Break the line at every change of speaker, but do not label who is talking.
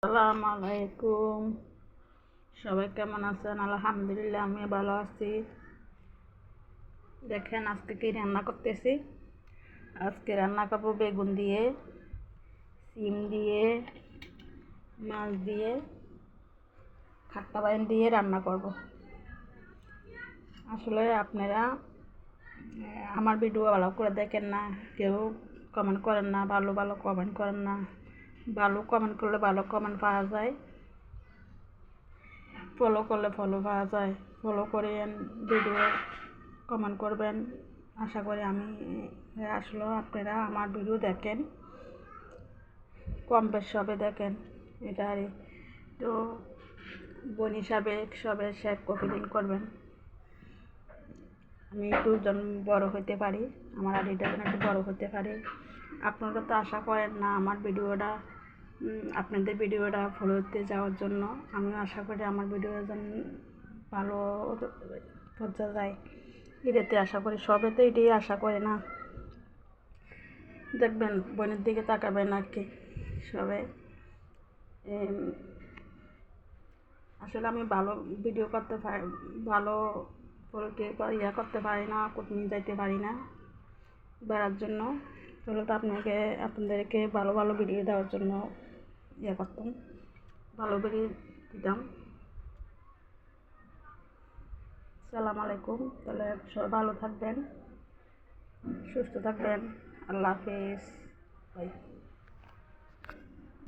আসসালামু আলাইকুম। সবাই কেমন আছেন? আলহামদুলিল্লাহ, আমি ভালো আছি। দেখেন আজকে কি রান্না করতেছি। আজকে রান্না করবো বেগুন দিয়ে, সিম দিয়ে, মাছ দিয়ে, খাট্টা বাইন দিয়ে রান্না করব। আসলে আপনারা আমার ভিডিও ভালো করে দেখেন না, কেউ কমেন্ট করেন না, ভালো ভালো কমেন্ট করেন না। ভালো কমেন্ট করলে ভালো কমেন্ট পাওয়া যায়, ফলো করলে ফলো পাওয়া যায়। ফলো করেন, ভিডিও কমেন্ট করবেন। আশা করি আমি আসলে আপনারা আমার ভিডিও দেখেন, কম বেশ সবে দেখেন। এটা আর তো বোন হিসাবে সবে শেয়ার কপিলিং করবেন। আমি একটু বড় হতে পারি, আমার আইডিটা যেন একটু বড় হতে পারে। আপনারা তো আশা করেন না আমার ভিডিওটা, আপনাদের ভিডিওটা ফলোতে যাওয়ার জন্য। আমিও আশা করি আমার ভিডিও যেন ভালো পর্যা যায়, এটাতে আশা করি। সবে তো এটাই আশা করে না, দেখবেন বোনের দিকে তাকাবেন আর কি সবে। আসলে আমি ভালো ভিডিও করতে পারি, ভালো ইয়া করতে পারি না, কোথাও যাইতে পারি না বেড়ার জন্য। তাহলে তো আপনাদেরকে ভালো ভালো ভিডিও দেওয়ার জন্য ইয়ে করতাম, ভালো ভিডিও দিতাম। আসসালামু আলাইকুম। তাহলে সবাই ভালো থাকবেন, সুস্থ থাকবেন। আল্লাহ হাফিজ। বাই।